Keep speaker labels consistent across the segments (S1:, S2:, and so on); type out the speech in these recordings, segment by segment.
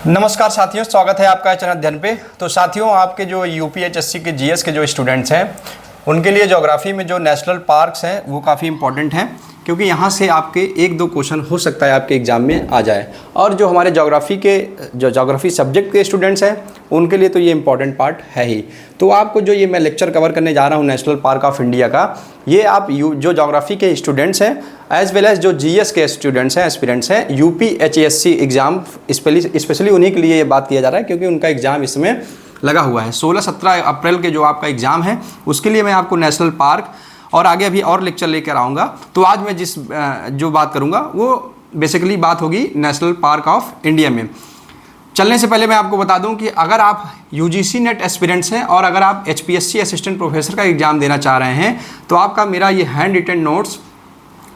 S1: नमस्कार साथियों, स्वागत है आपका चैनल अध्ययन पे। तो साथियों, आपके जो यूपीएचएससी के जीएस के जो स्टूडेंट्स हैं उनके लिए ज्योग्राफी में जो नेशनल पार्क्स हैं वो काफ़ी इंपॉर्टेंट हैं, क्योंकि यहाँ से आपके एक दो क्वेश्चन हो सकता है आपके एग्ज़ाम में आ जाए। और जो हमारे ज्योग्राफी सब्जेक्ट के स्टूडेंट्स हैं उनके लिए तो ये इंपॉर्टेंट पार्ट है ही। तो आपको जो ये मैं लेक्चर कवर करने जा रहा हूँ नेशनल पार्क ऑफ इंडिया का, ये आप जो ज्योग्राफी के स्टूडेंट्स हैं एज वेल एज जो जीएस के स्टूडेंट्स हैं, एस्पिरेंट्स हैं, यूपीएचएससी एग्ज़ाम स्पेशली उन्हीं के लिए ये बात किया जा रहा है, क्योंकि उनका एग्ज़ाम इसमें लगा हुआ है। 16-17 अप्रैल के जो आपका एग्ज़ाम है उसके लिए मैं आपको नेशनल पार्क और आगे अभी और लेक्चर लेकर आऊँगा। तो आज मैं जो बात करूँगा वो बेसिकली बात होगी नेशनल पार्क ऑफ इंडिया में। चलने से पहले मैं आपको बता दूं कि अगर आप यूजीसी नेट एस्पिरेंट्स हैं और अगर आप एचपीएससी असिस्टेंट प्रोफेसर का एग्ज़ाम देना चाह रहे हैं तो आपका मेरा ये हैंड रिटन नोट्स,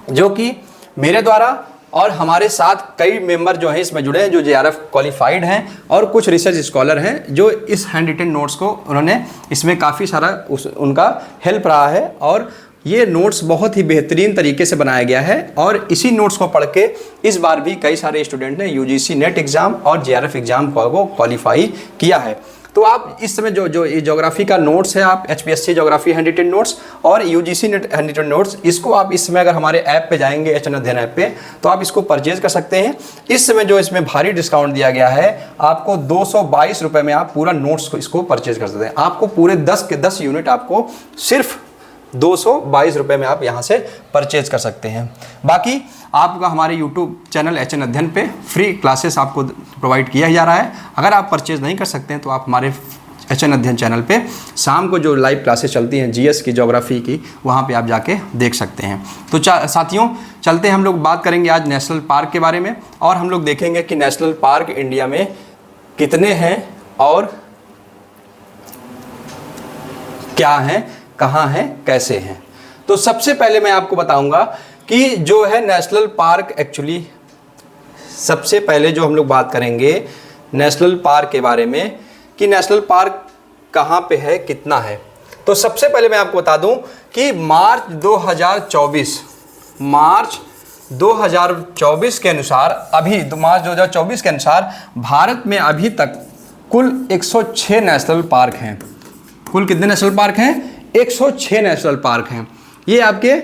S1: जो कि मेरे द्वारा और हमारे साथ कई मेंबर जो हैं इसमें जुड़े हैं, जो जेआरएफ क्वालिफाइड हैं और कुछ रिसर्च स्कॉलर हैं, जो इस हैंड रिटन नोट्स को उन्होंने इसमें काफ़ी सारा उनका हेल्प रहा है। और ये नोट्स बहुत ही बेहतरीन तरीके से बनाया गया है और इसी नोट्स को पढ़ के इस बार भी कई सारे स्टूडेंट ने यूजीसी नेट एग्ज़ाम और जेआरएफ एग्ज़ाम को क्वालिफाई किया है। तो आप इस समय जो ये ज्योग्राफी का नोट्स है, आप HPSC geography hand written notes और UGC NET hand written notes, इसको आप इस समय अगर हमारे ऐप पे जाएंगे एच एन अध्ययन ऐप पे, तो आप इसको परचेज कर सकते हैं। इस समय जो इसमें भारी डिस्काउंट दिया गया है, आपको 222 रुपये में आप पूरा नोट्स को इसको परचेज कर सकते हैं। आपको पूरे 10 के 10 यूनिट आपको सिर्फ 222 रुपये में आप यहाँ से परचेज कर सकते हैं। बाकी आपका हमारे यूट्यूब चैनल एच एन अध्ययन पे फ्री क्लासेस आपको प्रोवाइड किया जा रहा है। अगर आप परचेज नहीं कर सकते हैं तो आप हमारे एच एन अध्ययन चैनल पे शाम को जो लाइव क्लासेस चलती हैं जीएस की, ज्योग्राफी की, वहाँ पे आप जाके देख सकते हैं। तो साथियों, चलते हैं, हम लोग बात करेंगे आज नेशनल पार्क के बारे में और हम लोग देखेंगे कि नेशनल पार्क इंडिया में कितने हैं और क्या हैं, कहाँ हैं, कैसे हैं। तो सबसे पहले मैं आपको बताऊंगा कि जो है नेशनल पार्क, एक्चुअली सबसे पहले जो हम लोग बात करेंगे नेशनल पार्क के बारे में कि नेशनल पार्क कहाँ पे है, कितना है। तो सबसे पहले मैं आपको बता दूं कि मार्च 2024 के अनुसार, अभी मार्च 2024 के अनुसार भारत में अभी तक कुल 106 नेशनल पार्क हैं। कुल कितने नेशनल पार्क हैं? 106 नेशनल पार्क हैं। ये आपके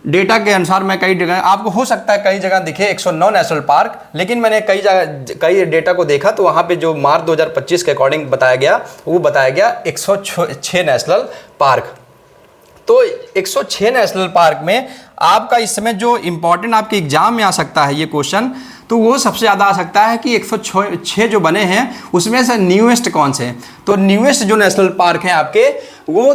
S1: डेटा के अनुसार, मैं कई जगह, आपको हो सकता है कई जगह दिखे 109 नेशनल पार्क, लेकिन मैंने कई डेटा को देखा तो वहाँ पे जो मार्च 2025 के अकॉर्डिंग बताया गया, वो बताया गया 106 नेशनल पार्क। तो 106 नेशनल पार्क में आपका इस समय जो इम्पोर्टेंट आपके एग्जाम में आ सकता है ये क्वेश्चन, तो वो सबसे ज़्यादा आ सकता है कि 106 जो बने हैं उसमें से न्यूएस्ट कौन से हैं। तो न्यूएस्ट जो नेशनल पार्क हैं आपके, वो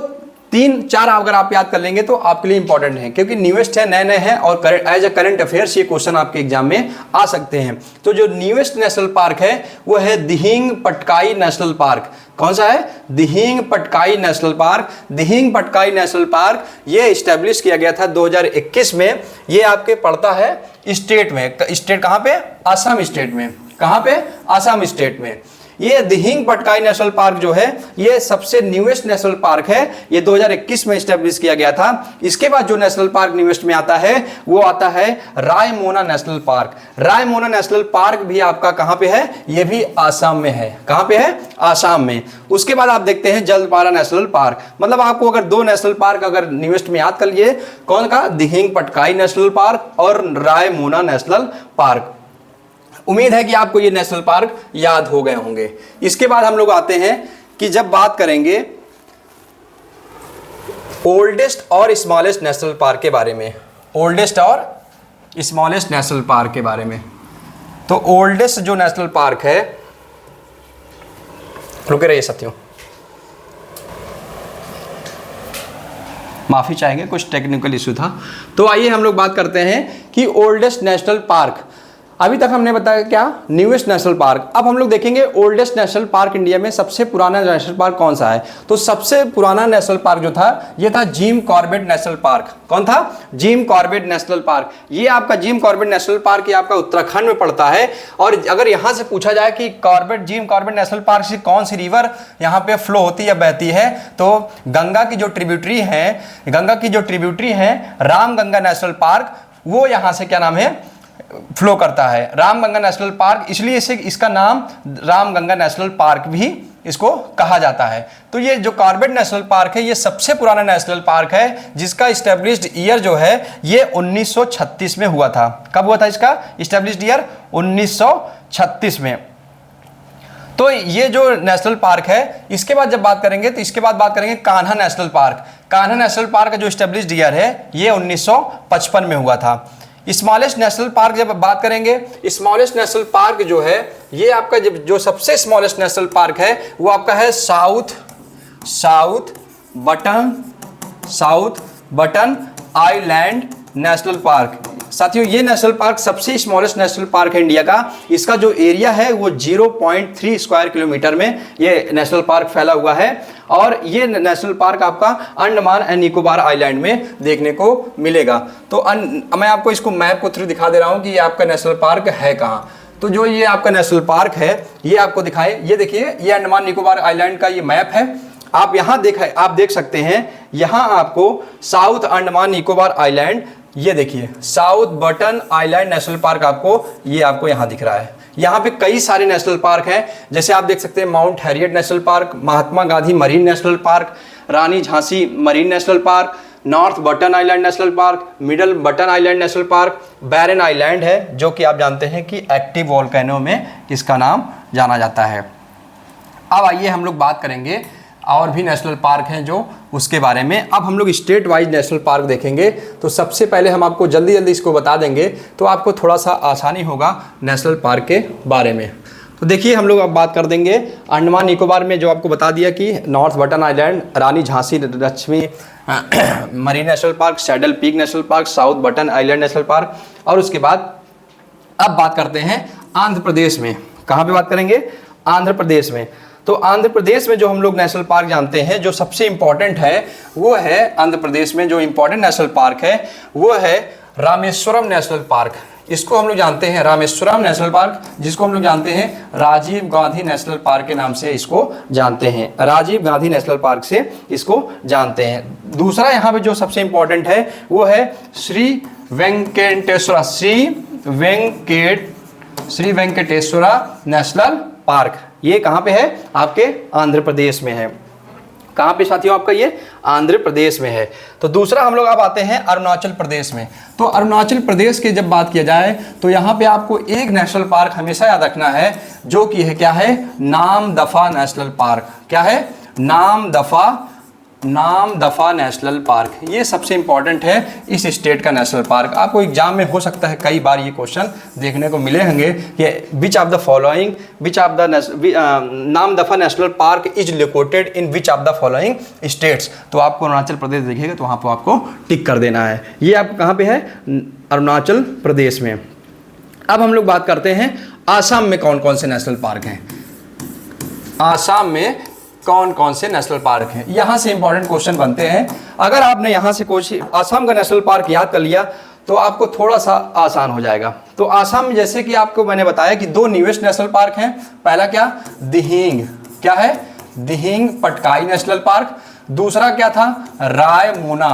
S1: 3-4 अगर आप याद कर लेंगे तो आपके लिए इंपॉर्टेंट है, क्योंकि न्यूएस्ट है, नए नए हैं और एज अ करंट अफेयर्स ये क्वेश्चन आपके एग्जाम में आ सकते हैं। तो जो न्यूएस्ट नेशनल पार्क है वो है दिहिंग पटकाई नेशनल पार्क। कौन सा है? Dihing Patkai national park. Dihing Patkai national Park ये इस्टेब्लिश किया गया था 2021 में। ये आपके पड़ता है स्टेट में, स्टेट कहाँ पे? आसाम स्टेट में। कहाँ पे? आसाम स्टेट में। ये दिहिंग पटकाई नेशनल पार्क जो है ये सबसे न्यूएस्ट नेशनल पार्क है। ये 2021 में इस्टेब्लिश किया गया था। इसके बाद जो नेशनल पार्क न्यूएस्ट में आता है वो आता है Raimona national park. Raimona national park भी आपका कहाँ पे है? ये भी आसाम में है। कहाँ पे है? आसाम में। उसके बाद आप देखते हैं जलपारा नेशनल पार्क। मतलब आपको अगर 2 नेशनल पार्क अगर न्यूएस्ट में याद कर लिए, कौन का? दिहिंग पटकाई नेशनल पार्क और रायमोना नेशनल पार्क। उम्मीद है कि आपको ये नेशनल पार्क याद हो गए होंगे। इसके बाद हम लोग आते हैं कि जब बात करेंगे ओल्डेस्ट और स्मॉलेस्ट नेशनल पार्क के बारे में, ओल्डेस्ट और स्मॉलेस्ट नेशनल पार्क के बारे में। तो ओल्डेस्ट जो नेशनल पार्क है, रुके रहिए साथियों, माफी चाहेंगे, कुछ टेक्निकल इशू था। तो आइए हम लोग बात करते हैं कि ओल्डेस्ट नेशनल पार्क। अभी तक हमने बताया क्या? Newest national park. अब हम लोग देखेंगे ओल्डेस्ट नेशनल पार्क इंडिया में सबसे पुराना नेशनल पार्क कौन सा है। तो सबसे पुराना नेशनल पार्क जो था ये था जिम कॉर्बेट नेशनल पार्क। कौन था? Gym Corbett national Park. ये आपका जिम कॉर्बेट नेशनल पार्क ये आपका उत्तराखंड में पड़ता है। और अगर यहाँ से पूछा जाए कि जिम कॉर्बेट नेशनल पार्क से कौन सी रिवर यहाँ पे फ्लो होती है, बहती है, तो गंगा की जो ट्रिब्यूटरी है राम गंगा नेशनल पार्क, वो यहाँ से क्या नाम है? फ्लो करता है। रामगंगा नेशनल पार्क, इसलिए इसे इसका नाम रामगंगा नेशनल पार्क भी इसको कहा जाता है। तो ये जो कॉर्बेट नेशनल पार्क है ये सबसे पुराना नेशनल पार्क है जिसका इस्टेब्लिश्ड ईयर जो है ये 1936 में हुआ था। कब हुआ था इसका इस्टेब्लिश्ड ईयर? 1936 में। तो ये जो नेशनल पार्क है, इसके बाद जब बात करेंगे तो इसके बाद बात करेंगे Kanha national park. Kanha national park का जो इस्टेब्लिश्ड ईयर है ये 1955 में हुआ था। स्मॉलेस्ट नेशनल पार्क जब बात करेंगे, स्मॉलेस्ट नेशनल पार्क जो है ये आपका जो सबसे स्मॉलेस्ट नेशनल पार्क है वो आपका है south Button Island National park. साथियों ये नेशनल पार्क सबसे स्मॉलेस्ट नेशनल पार्क है इंडिया का। इसका जो एरिया है वो 0.3 स्क्वायर किलोमीटर में ये नेशनल पार्क फैला हुआ है और ये नेशनल पार्क आपका अंडमान एंड निकोबार आइलैंड में देखने को मिलेगा। तो मैं आपको इसको मैप को थ्रू दिखा दे रहा हूँ कि ये आपका नेशनल पार्क है कहाँ। तो जो ये आपका नेशनल पार्क है ये आपको दिखाए, ये देखिए ये अंडमान निकोबार आइलैंड का ये मैप है। आप यहाँ आप देख सकते हैं, यहाँ आपको साउथ अंडमान निकोबार आइलैंड, ये देखिए south Button Island National park आपको यहाँ दिख रहा है। यहाँ पे कई सारे नेशनल पार्क हैं, जैसे आप देख सकते हैं Mount Harriet National Park, Mahatma Gandhi Marine National Park, Rani Jhansi Marine National Park, North Button Island National Park, Middle Button Island National Park, Barren Island है जो कि आप जानते हैं कि एक्टिव वोल्केनो में इसका नाम जाना जाता है। अब आइए हम लोग बात करेंगे और भी नेशनल पार्क हैं जो उसके बारे में। अब हम लोग स्टेट वाइज नेशनल पार्क देखेंगे। तो सबसे पहले हम आपको जल्दी इसको बता देंगे तो आपको थोड़ा सा आसानी होगा नेशनल पार्क के बारे में। तो देखिए हम लोग अब बात कर देंगे अंडमान निकोबार में, जो आपको बता दिया कि North Button Island, Rani Jhansi Lakshmi Marine National Park, Saddle Peak National Park, South Button Island National Park. और उसके बाद अब बात करते हैं आंध्र प्रदेश में। कहाँ पे बात करेंगे? आंध्र प्रदेश में। तो आंध्र प्रदेश में जो हम लोग नेशनल पार्क जानते हैं, जो सबसे इंपॉर्टेंट है वो है आंध्र प्रदेश में जो इंपॉर्टेंट नेशनल पार्क है वो है रामेश्वरम नेशनल पार्क। इसको हम लोग जानते हैं रामेश्वरम नेशनल पार्क, जिसको हम लोग जानते हैं राजीव गांधी नेशनल पार्क के नाम से इसको जानते हैं। राजीव गांधी नेशनल पार्क से इसको जानते हैं। दूसरा यहाँ पे जो सबसे इंपॉर्टेंट है वो है श्री वेंकटेश्वरा नेशनल पार्क। ये कहाँ पे है? आपके आंध्र प्रदेश में है। कहाँ पे साथियों? आपका ये आंध्र प्रदेश में है। तो दूसरा हम लोग अब आते हैं अरुणाचल प्रदेश में। तो अरुणाचल प्रदेश की जब बात किया जाए तो यहाँ पे आपको एक नेशनल पार्क हमेशा याद रखना है जो कि है क्या है? Namdapha national park. क्या है? Namdapha national Park. ये सबसे इंपॉर्टेंट है इस स्टेट का नेशनल पार्क। आपको एग्जाम में हो सकता है कई बार ये क्वेश्चन देखने को मिले होंगे कि which of the following Namdapha national park is located in which of the following states. तो आपको अरुणाचल प्रदेश देखिएगा तो वहाँ पर आपको टिक कर देना है। ये आप कहाँ पे है? अरुणाचल प्रदेश में। अब हम लोग बात करते हैं आसाम में कौन कौन से नेशनल पार्क हैं। आसाम में कौन कौन से नेशनल पार्क हैं? यहाँ से इंपॉर्टेंट क्वेश्चन बनते हैं। अगर आपने यहाँ से आसाम का नेशनल पार्क याद कर लिया तो आपको थोड़ा सा आसान हो जाएगा। तो आसाम में जैसे कि आपको मैंने बताया कि दो न्यूएस्ट नेशनल पार्क हैं। पहला क्या? दिहिंग। क्या है? Dihing Patkai national park. दूसरा क्या था? रायमोना।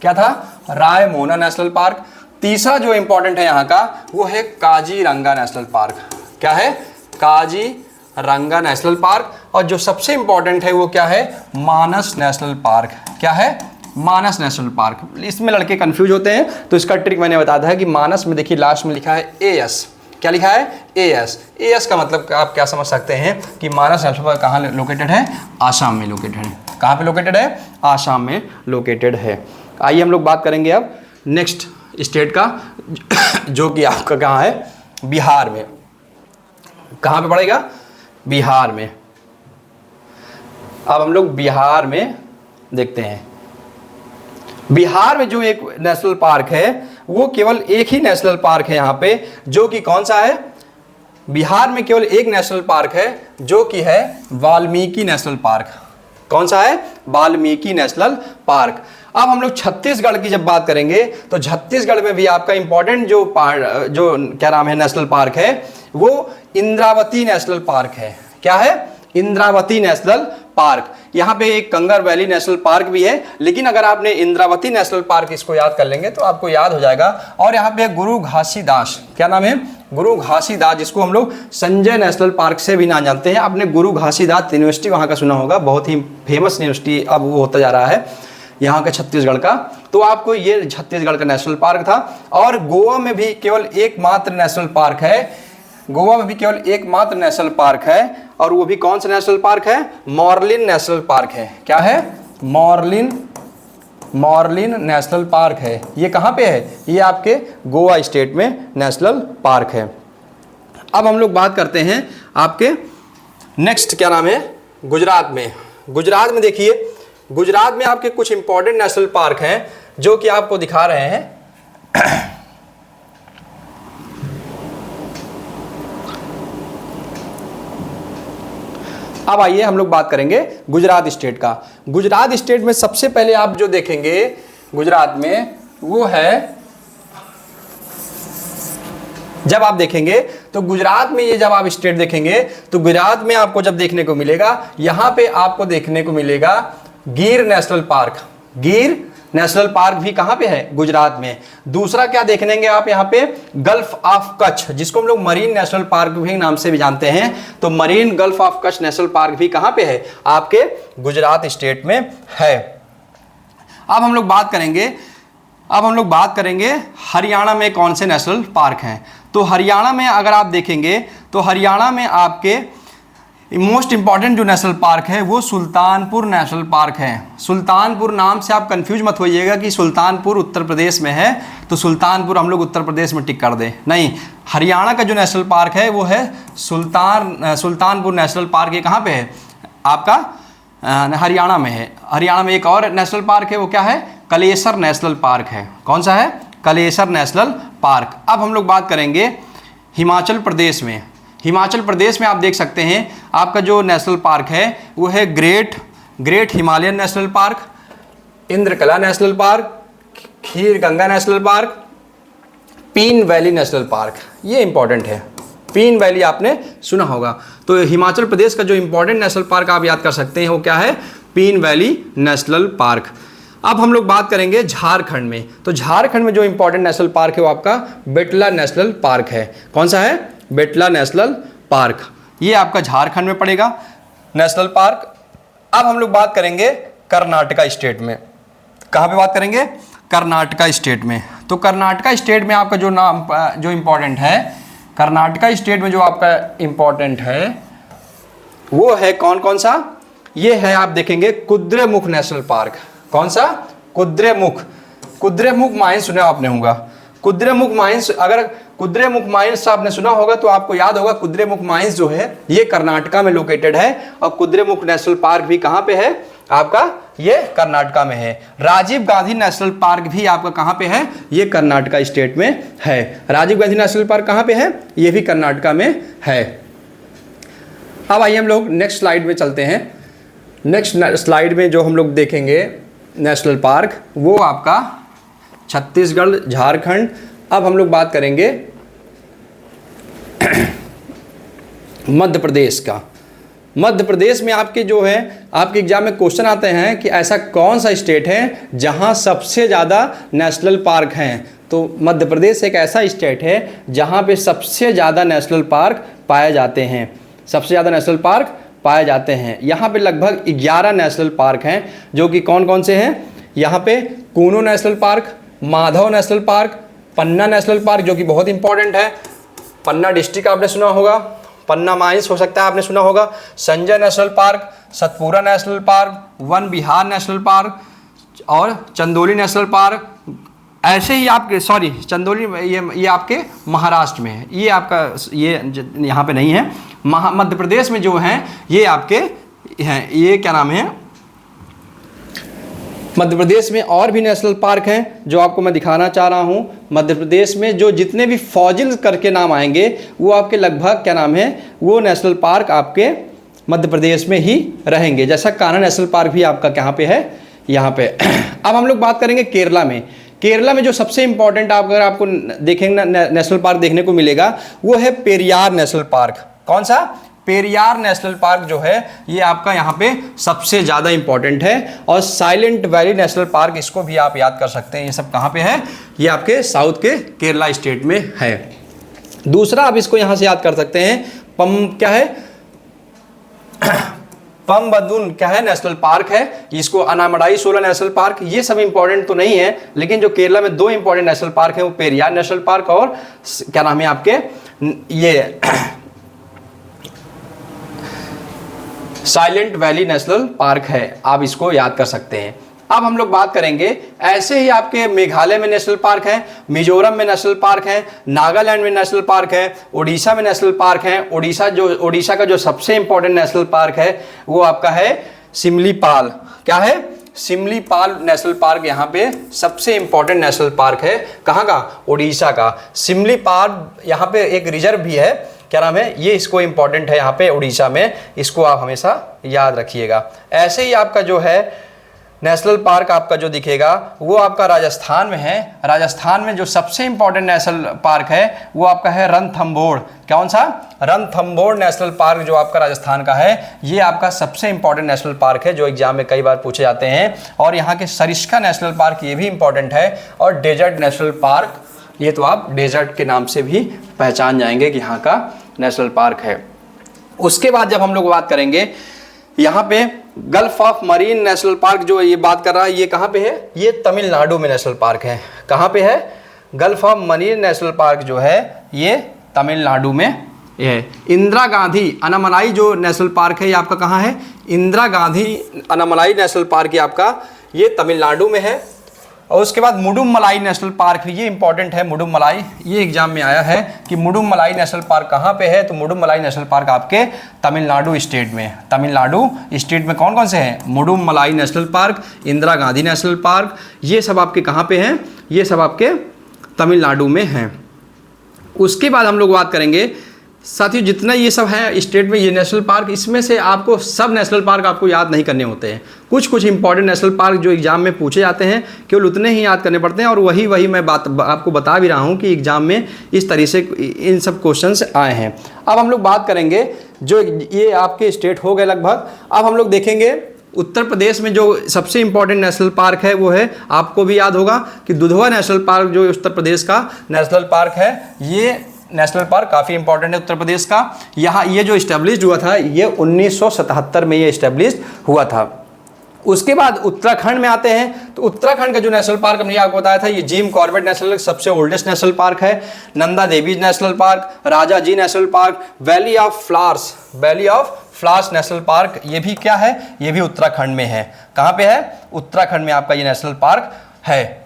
S1: क्या था? Raimona national park. तीसरा जो इंपॉर्टेंट है यहाँ का वो है काजीरंगा नेशनल पार्क। क्या है? Kaziranga national Park. और जो सबसे इंपॉर्टेंट है वो क्या है? मानस नेशनल पार्क। क्या है? मानस नेशनल पार्क। इसमें लड़के कंफ्यूज होते हैं तो इसका ट्रिक मैंने बता दिया है कि मानस में देखिए लास्ट में लिखा है एएस। क्या लिखा है? एएस। एएस का मतलब आप क्या समझ सकते हैं कि मानस नेशनल पार्क कहाँ लोकेटेड है? आसाम में लोकेटेड है। कहाँ पे लोकेटेड है? आसाम में लोकेटेड है। आइए हम लोग बात करेंगे अब नेक्स्ट स्टेट का जो कि आपका कहाँ है? बिहार में। कहाँ पे पड़ेगा? बिहार में। अब हम लोग बिहार में देखते हैं। बिहार में जो एक नेशनल पार्क है वो केवल एक ही नेशनल पार्क है यहाँ पे, जो कि कौन सा है? बिहार में केवल एक नेशनल पार्क है जो कि है वाल्मीकि नेशनल पार्क। कौन सा है? Valmiki national park. अब हम लोग छत्तीसगढ़ की जब बात करेंगे तो छत्तीसगढ़ में भी आपका इंपॉर्टेंट जो क्या नाम है नेशनल पार्क है वो इंद्रावती नेशनल पार्क है। क्या है? Indravati national park. यहाँ पे एक कंगर वैली नेशनल पार्क भी है, लेकिन अगर आपने इंद्रावती नेशनल पार्क इसको याद कर लेंगे तो आपको याद हो जाएगा। और यहाँ पे गुरु घासीदास, क्या नाम है, गुरु घासीदास, जिसको हम लोग संजय नेशनल पार्क से भी नाम जानते हैं। आपने गुरु घासीदास यूनिवर्सिटी वहाँ का सुना होगा, बहुत ही फेमस यूनिवर्सिटी अब वो होता जा रहा है यहाँ का छत्तीसगढ़ का। तो आपको ये छत्तीसगढ़ का नेशनल पार्क था। और गोवा में भी केवल एकमात्र नेशनल पार्क है, गोवा में भी केवल एकमात्र नेशनल पार्क है, और वो भी कौन सा नेशनल पार्क है, मॉर्लिन नेशनल पार्क है। क्या है, मॉर्लिन नेशनल पार्क है। ये कहाँ पे है, ये आपके गोवा स्टेट में नेशनल पार्क है। अब हम लोग बात करते हैं आपके नेक्स्ट, क्या नाम है, गुजरात में। गुजरात में देखिए, गुजरात में आपके कुछ इंपॉर्टेंट नेशनल पार्क हैं जो कि आपको दिखा रहे हैं। अब आइए हम लोग बात करेंगे गुजरात स्टेट का। गुजरात स्टेट में सबसे पहले आप जो देखेंगे गुजरात में वो है, जब आप देखेंगे तो गुजरात में, ये जब आप स्टेट देखेंगे तो गुजरात में आपको जब देखने को मिलेगा, यहां पे आपको देखने को मिलेगा गिर नेशनल पार्क। गिर नेशनल पार्क भी कहां पे है, गुजरात में। दूसरा क्या देखेंगे आप यहाँ पे, गल्फ ऑफ कच्छ, जिसको हम लोग मरीन नेशनल पार्क भी नाम से भी जानते हैं। तो marine gulf of Kutch national park भी कहां पे है, आपके गुजरात स्टेट में है। अब हम लोग बात करेंगे हरियाणा में कौन से नेशनल पार्क हैं। तो हरियाणा में अगर आप देखेंगे तो हरियाणा में आपके मोस्ट इंपॉर्टेंट जो नेशनल पार्क है वो सुल्तानपुर नेशनल पार्क है। सुल्तानपुर नाम से आप कंफ्यूज मत होइएगा कि सुल्तानपुर उत्तर प्रदेश में है तो सुल्तानपुर हम लोग उत्तर प्रदेश में टिक कर दें, नहीं। हरियाणा का जो नेशनल पार्क है वो है सुल्तानपुर नेशनल पार्क। ये कहाँ पे है, आपका हरियाणा में है। हरियाणा में एक और नेशनल पार्क है, वो क्या है, कलेसर नेशनल पार्क है। कौन सा है, कलेसर नेशनल पार्क। अब हम लोग बात करेंगे हिमाचल प्रदेश में। हिमाचल प्रदेश में आप देख सकते हैं आपका जो नेशनल पार्क है वो है Great Himalayan National Park, Inderkilla National Park, Khir Ganga National Park, Pin Valley National Park. ये इंपॉर्टेंट है, पीन वैली आपने सुना होगा। तो हिमाचल प्रदेश का जो इंपॉर्टेंट नेशनल पार्क आप याद कर सकते हैं वो क्या है, पीन वैली नेशनल पार्क। अब हम लोग बात करेंगे झारखंड में। तो झारखंड में जो इंपॉर्टेंट नेशनल पार्क है वो आपका बेटला नेशनल पार्क है। कौन सा है, बेटला नेशनल पार्क। ये आपका झारखंड में पड़ेगा नेशनल पार्क। अब हम लोग बात करेंगे कर्नाटका स्टेट में। कहाँ पे बात करेंगे, कर्नाटका स्टेट में। तो कर्नाटका स्टेट में आपका जो नाम जो इम्पोर्टेंट है, कर्नाटका स्टेट में जो आपका इम्पोर्टेंट है वो है कौन सा, ये है आप देखेंगे कुद्रेमुख नेशनल पार्क। कौन सा, कुद्रेमुख माइंस सुना आपने होगा। कुद्रेमुख माइंस, अगर कुद्रेमुख माइंस आपने सुना होगा तो आपको याद होगा कुद्रेमुख माइंस जो है ये कर्नाटका में लोकेटेड है। और कुद्रेमुख नेशनल पार्क भी कहाँ पे है आपका, ये कर्नाटका में है। राजीव गांधी नेशनल पार्क भी आपका कहाँ पे है, ये कर्नाटका स्टेट में है। राजीव गांधी नेशनल पार्क कहाँ पे है, ये भी कर्नाटका में है। अब आइए हम लोग नेक्स्ट स्लाइड में चलते हैं। नेक्स्ट स्लाइड में जो हम लोग देखेंगे नेशनल पार्क वो आपका छत्तीसगढ़, झारखंड। अब हम लोग बात करेंगे मध्य प्रदेश का। मध्य प्रदेश में आपके जो है आपके एग्जाम में क्वेश्चन आते हैं कि ऐसा कौन सा स्टेट है जहां सबसे ज़्यादा नेशनल पार्क हैं। तो मध्य प्रदेश एक ऐसा स्टेट है जहां पे सबसे ज़्यादा नेशनल पार्क पाए जाते हैं, सबसे ज़्यादा नेशनल पार्क पाए जाते हैं। यहाँ पे लगभग 11 नेशनल पार्क हैं जो कि कौन कौन से हैं, यहाँ पे Kuno National Park, Madhav National Park, Panna National Park जो कि बहुत इंपॉर्टेंट है, पन्ना डिस्ट्रिक्ट आपने सुना होगा, पन्ना माइंस हो सकता है आपने सुना होगा, Sanjay National Park, Satpura National Park, Van Vihar National Park और चंदौली नेशनल पार्क। ऐसे ही आपके चंदौली ये आपके महाराष्ट्र में है, ये आपका ये यहाँ पे नहीं है। मध्य प्रदेश में जो हैं ये आपके हैं, ये क्या नाम है, मध्य प्रदेश में और भी नेशनल पार्क हैं जो आपको मैं दिखाना चाह रहा हूँ। मध्य प्रदेश में जो जितने भी फॉजिल करके नाम आएंगे वो आपके लगभग क्या नाम है, वो नेशनल पार्क आपके मध्य प्रदेश में ही रहेंगे। जैसा कान्हा नेशनल पार्क भी आपका कहाँ पे है, यहाँ पे। अब हम लोग बात करेंगे केरला में। केरला में जो सबसे इंपॉर्टेंट अगर आपको देखेंगे नेशनल पार्क देखने को मिलेगा वो है पेरियार नेशनल पार्क। कौन सा, पेरियार नेशनल पार्क जो है ये आपका यहाँ पे सबसे ज़्यादा इंपॉर्टेंट है। और साइलेंट वैली नेशनल पार्क, इसको भी आप याद कर सकते हैं। ये सब कहाँ पे है? ये आपके साउथ के केरला स्टेट में है। दूसरा आप इसको यहाँ से याद कर सकते हैं, क्या है? पम्बदुन क्या है? नेशनल पार्क है। इसको अनामलाई सोला नेशनल पार्क, ये सब इंपॉर्टेंट तो नहीं है, लेकिन जो केरला में 2 इंपॉर्टेंट नेशनल पार्क है वो पेरियार नेशनल पार्क और क्या नाम है आपके, ये साइलेंट वैली नेशनल पार्क है। आप इसको याद कर सकते हैं। अब हम लोग बात करेंगे, ऐसे ही आपके मेघालय में नेशनल पार्क है, मिजोरम में नेशनल पार्क है, नागालैंड में नेशनल पार्क है, उड़ीसा में नेशनल पार्क है। उड़ीसा का जो सबसे इंपॉर्टेंट नेशनल पार्क है वो आपका है सिमलीपाल। क्या है? सिमलीपाल नेशनल पार्क यहाँ पे सबसे इंपॉर्टेंट नेशनल पार्क है। कहाँ का? उड़ीसा का। सिमलीपाल यहाँ पे एक रिजर्व भी है, क्या नाम है ये, इसको इंपॉर्टेंट है यहाँ पे उड़ीसा में, इसको आप हमेशा याद रखिएगा। ऐसे ही आपका जो है नेशनल पार्क आपका जो दिखेगा वो आपका राजस्थान में है। राजस्थान में जो सबसे इंपॉर्टेंट नेशनल पार्क है वो आपका है रणथंभौर। कौन सा? रणथंभौर नेशनल पार्क जो आपका राजस्थान का है, ये आपका सबसे इंपॉर्टेंट नेशनल पार्क है, जो एग्जाम में कई बार पूछे जाते हैं। और यहाँ के सरिस्का नेशनल पार्क, ये भी इंपॉर्टेंट है। और डेजर्ट नेशनल पार्क, ये तो आप डेजर्ट के नाम से भी पहचान जाएंगे कि यहाँ का नेशनल पार्क है। उसके बाद जब हम लोग बात करेंगे यहाँ पे gulf of marine National Park, जो ये बात कर रहा है, ये कहाँ पे है? ये तमिलनाडु में नेशनल पार्क है। कहाँ पे है? Gulf of marine National Park जो है ये तमिलनाडु में है। इंदिरा गांधी अनामलाई जो नेशनल पार्क है ये आपका कहाँ है? इंदिरा गांधी अनामलाई नेशनल पार्क ये आपका ये तमिलनाडु में है। और उसके बाद मुडुमलाई नेशनल पार्क, ये इंपॉर्टेंट है। मुडुमलाई, ये एग्जाम में आया है कि मुडुमलाई नेशनल पार्क कहाँ पे है, तो मुडुमलाई नेशनल पार्क आपके तमिलनाडु स्टेट में। तमिलनाडु स्टेट में कौन कौन से हैं? Mudumalai National Park, Indira Gandhi National Park, ये सब आपके कहाँ पे हैं? ये सब आपके तमिलनाडु में हैं। उसके बाद हम लोग बात करेंगे साथियों, जितना ये सब है स्टेट में ये नेशनल पार्क, इसमें से आपको सब नेशनल पार्क आपको याद नहीं करने होते हैं। कुछ इंपॉर्टेंट नेशनल पार्क जो एग्जाम में पूछे जाते हैं केवल उतने ही याद करने पड़ते हैं। और वही मैं बात आपको बता भी रहा हूँ कि एग्जाम में इस तरह से इन सब क्वेश्चंस आए हैं। अब हम लोग बात करेंगे, जो ये आपके स्टेट हो गए लगभग। अब हम लोग देखेंगे उत्तर प्रदेश में जो सबसे इंपॉर्टेंट नेशनल पार्क है वो है, आपको भी याद होगा कि दुधवा नेशनल पार्क जो उत्तर प्रदेश का नेशनल पार्क है, ये नेशनल पार्क काफ़ी इंपॉर्टेंट है उत्तर प्रदेश का। यहाँ ये जो इस्टेब्लिश हुआ था ये 1977 में ये इस्टेब्लिश हुआ था। उसके बाद उत्तराखंड में आते हैं, तो उत्तराखंड का जो नेशनल पार्क हमने आपको बताया था ये जिम कॉर्बेट नेशनल सबसे ओल्डेस्ट नेशनल पार्क है। Nanda Devi National Park, Rajaji National Park, Valley of Flowers National Park, ये भी क्या है? ये भी उत्तराखंड में है। कहाँ पे है? उत्तराखंड में आपका ये नेशनल पार्क है।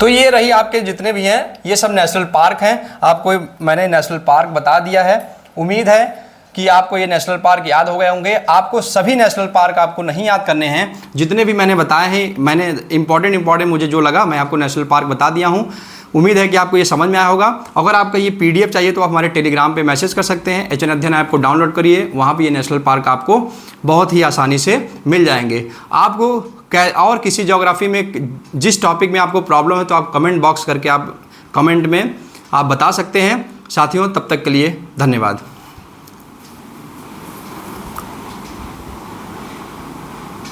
S1: तो ये रही आपके जितने भी हैं ये सब नेशनल पार्क हैं। आपको मैंने नेशनल पार्क बता दिया है। उम्मीद है कि आपको ये नेशनल पार्क याद हो गए होंगे। आपको सभी नेशनल पार्क आपको नहीं याद करने हैं, जितने भी मैंने बताए हैं, मैंने इंपॉर्टेंट मुझे जो लगा मैं आपको नेशनल पार्क बता दिया हूँ। उम्मीद है कि आपको ये समझ में आया होगा। अगर आपका ये PDF चाहिए तो आप हमारे टेलीग्राम पे मैसेज कर सकते हैं। HN अध्ययन ऐप को डाउनलोड करिए, वहाँ पे ये नेशनल पार्क आपको बहुत ही आसानी से मिल जाएंगे। आपको और किसी ज्योग्राफी में जिस टॉपिक में आपको प्रॉब्लम है तो आप कमेंट बॉक्स करके आप कमेंट में आप बता सकते हैं। साथियों, तब तक के लिए धन्यवाद।